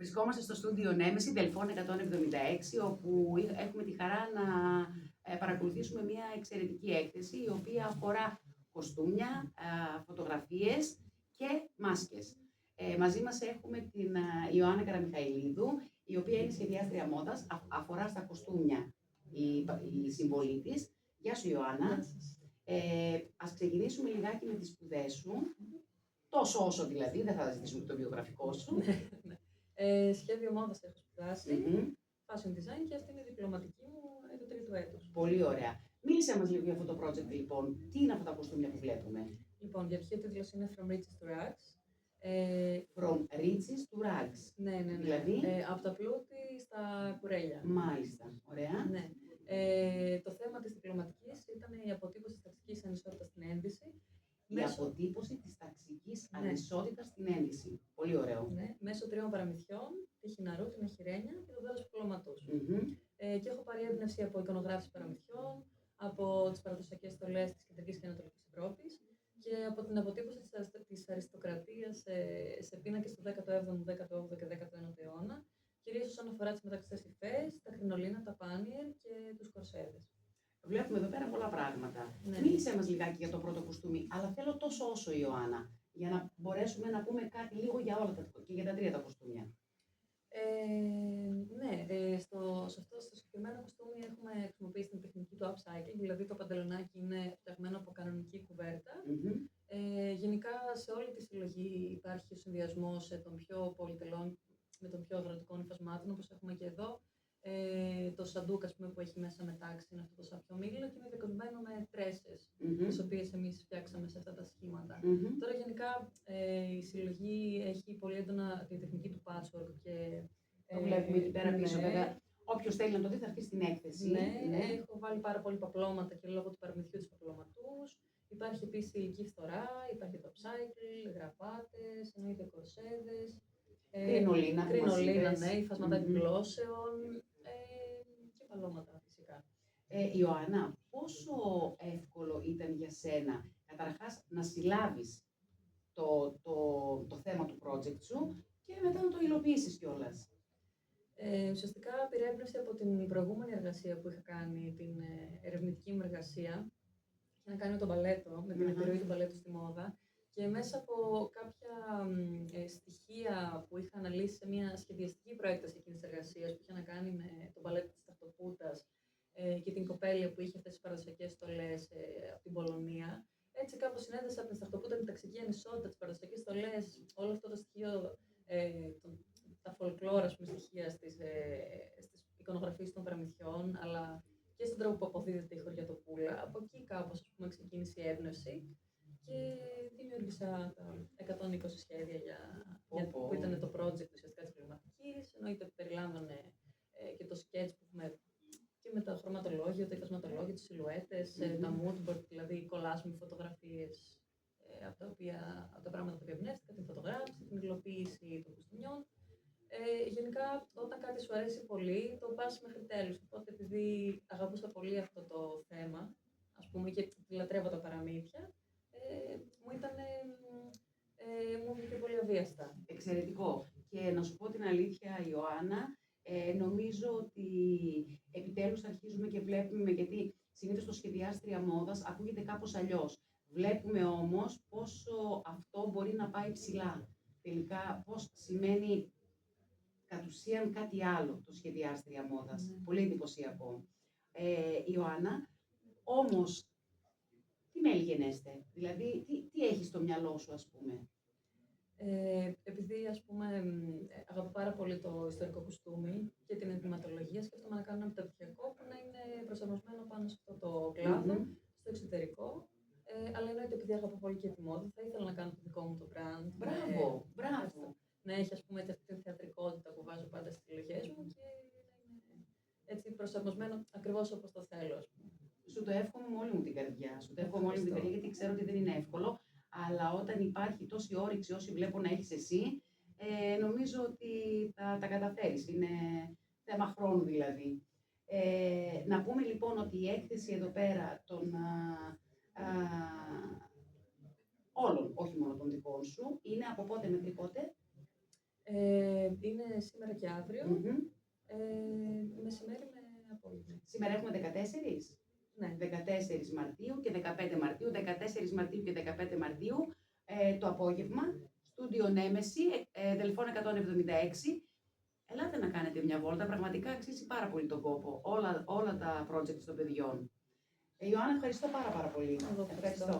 Βρισκόμαστε στο στούντιο Νέμεση, Δελφών 176, όπου έχουμε τη χαρά να παρακολουθήσουμε μια εξαιρετική έκθεση, η οποία αφορά κοστούμια, φωτογραφίες και μάσκες. Μαζί μας έχουμε την Ιωάννα Καραμιχαηλίδου, η οποία είναι σχεδιάστρια μόδας, αφορά στα κοστούμια η συμβολή της. Γεια σου Ιωάννα. Ας ξεκινήσουμε λιγάκι με τις σπουδές σου. Τόσο όσο δηλαδή, δεν θα ζητήσουμε το βιογραφικό σου. Σχέδιο μόδας έχω σπουδάσει, fashion design, και αυτή είναι η διπλωματική μου το τρίτο έτος. Πολύ ωραία. Μίλησέ μας λίγο για αυτό το project λοιπόν. Τι είναι αυτά τα κοστούμια που βλέπουμε? Λοιπόν, για αρχή ο τίτλος είναι From Riches to Rags. From Riches to Rags. Ναι. Δηλαδή? Από τα πλούτη στα κουρέλια. Μάλιστα. Ωραία. Ναι. Το θέμα της διπλωματικής ήταν η αποτύπωση της ταξικής ανισότητας στην ένδυση. Η αποτύπωση της ταξικής ανισότητας στην ένδυση. Πολύ ωραίο. Ναι, μέσω 3 παραμυθιών, τη Χιναρού, την Αχιρένια και το δέλος Παπλωματούς. Και έχω πάρει έμπνευση από εικονογράφηση παραμυθιών, από τις παραδοσιακές στολές της Κεντρικής και Ανατολικής Ευρώπης και από την αποτύπωση της αριστοκρατίας σε πίνακες του 17ου, 18ου και 19ου αιώνα, κυρίως όσον αφορά τις μεταξωτές υφές, τα κρινολίνα, τα πάνιερ και τους κορσέδες. Βλέπουμε εδώ πέρα πολλά πράγματα. Ναι. Μίλησέ μας λιγάκι για το πρώτο κουστούμι, αλλά θέλω τόσο όσο Ιωάννα, για να μπορέσουμε να πούμε κάτι λίγο για όλα και για τα τρία τα κουστούμια. Σε αυτό το συγκεκριμένο κουστούμι έχουμε χρησιμοποιήσει την τεχνική του upcycling, δηλαδή το παντελονάκι είναι φτιαγμένο από κανονική κουβέρτα. Γενικά σε όλη τη συλλογή υπάρχει ο συνδυασμός των πιο πολυτελών με των πιο αγροτικών υφασμάτων, όπως έχουμε και εδώ. Το σαντούκ, ας πούμε, που έχει μέσα μετάξι είναι αυτό το σαπιό μήλο και είναι διακοσμένο με τρέσες, τις οποίες εμείς φτιάξαμε σε αυτά τα σχήματα. Τώρα γενικά η συλλογή έχει πολύ έντονα τη τεχνική του patchwork και... Το βλέπουμε εκεί πέρα πίσω, βέβαια. Όποιος θέλει να το δει θα έρθει στην έκθεση. Ναι, έχω βάλει πάρα πολύ παπλώματα και λόγω του παραμυθιού της παπλωματούς. Υπάρχει επίσης υλική φθορά, υπάρχει το upcycle, γραβάτες, εννοείται κορσέδες. Κρινολίνα, ναι, υφασματάκι γλώσσεων και παλώματα φυσικά. Ιωάννα, πόσο εύκολο ήταν για σένα καταρχάς να συλλάβεις το θέμα του project σου και μετά να το υλοποιήσεις κιόλας? Ουσιαστικά πήρα έμπνευση από την προηγούμενη εργασία που είχα κάνει, την ερευνητική μου εργασία. Είχε να κάνει με το μπαλέτο, με την επιρροή του μπαλέτου στη μόδα. Και μέσα από κάποια στοιχεία που είχα αναλύσει σε μια σχεδιαστική προέκταση εκείνης της εργασίας, που είχε να κάνει με το μπαλέτο της Ταυτοπούτας και την κοπέλα που είχε αυτές τις παραδοσιακές στολές από την Πολωνία. Έτσι κάπως συνέδεσα από την Ταυτοπούτα την ταξική ανισότητα, τις παραδοσιακές στολές, όλο αυτό το στοιχείο, τα folklore, ας πούμε, στοιχεία στις εικονογραφίες των παραμυθιών, αλλά και στον τρόπο που αποδίδεται η χωριατοπούλα. Από εκεί κάπως, ας πούμε, ξεκίνησε η έμπνευση. Και δημιούργησα τα 120 σχέδια που ήταν το project ουσιαστικά της πνευματικής, εννοείται περιλάμβανε και το sketch που έχουμε και με τα χρωματολόγια, τα υφασματολόγια, τις σιλουέτες, τα mood board, δηλαδή κολλάζ με φωτογραφίες από τα πράγματα που εμπνεύστηκα, την φωτογράφηση, την υλοποίηση των κουστούμιων. Γενικά, όταν κάτι σου αρέσει πολύ, το πας μέχρι τέλους. Οπότε, επειδή αγαπούσα πολύ αυτό το θέμα, ας πούμε, και λατρεύω τα παραμύθια, μου βγήκε πολύ αβίαστα. Εξαιρετικό. Και να σου πω την αλήθεια, Ιωάννα, νομίζω ότι επιτέλους αρχίζουμε και βλέπουμε, γιατί συνήθως το σχεδιάστρια μόδας ακούγεται κάπως αλλιώς. Βλέπουμε όμως πόσο αυτό μπορεί να πάει ψηλά. Τελικά, πώς σημαίνει κατ' ουσίαν κάτι άλλο το σχεδιάστρια μόδας. Πολύ εντυπωσιακό. Ιωάννα, όμως, τι μέλη γενέστε, δηλαδή τι έχεις στο μυαλό σου, ας πούμε? Επειδή, ας πούμε, αγαπώ πάρα πολύ το ιστορικό κουστούμι και την ενδυματολογία, σκέφτομαι να κάνω ένα μεταπτυχιακό που να είναι προσαρμοσμένο πάνω σε αυτό το κλάδο, στο εξωτερικό. Αλλά εννοείται, επειδή αγαπώ πολύ και τη μόδα, θα ήθελα να κάνω το δικό μου το brand. Μπράβο! Να έχει, ας πούμε, αυτή την θεατρικότητα που βάζω πάντα στις επιλογές μου και να είναι έτσι προσαρμοσμένο ακριβώς όπως το θέλω, ας πούμε. Σου το εύχομαι με όλη μου την καρδιά. Γιατί ξέρω ότι δεν είναι εύκολο, αλλά όταν υπάρχει τόση όρεξη όσοι βλέπω να έχεις εσύ, νομίζω ότι τα καταφέρεις. Είναι θέμα χρόνου δηλαδή. Να πούμε λοιπόν ότι η έκθεση εδώ πέρα των όλων, όχι μόνο των δικών σου, είναι από πότε μέχρι πότε? Είναι σήμερα και αύριο, Μμμ. μεσημέρι με απόγευμα. Σήμερα έχουμε 14. Ναι. 14 Μαρτίου και 15 Μαρτίου, 14 Μαρτίου και 15 Μαρτίου, το απόγευμα, στούντιο Νέμεση, Δελφών 176. Ελάτε να κάνετε μια βόλτα, πραγματικά αξίζει πάρα πολύ τον κόπο, όλα τα projects των παιδιών. Ιωάννα, ευχαριστώ πάρα πολύ. Εγώ ευχαριστώ.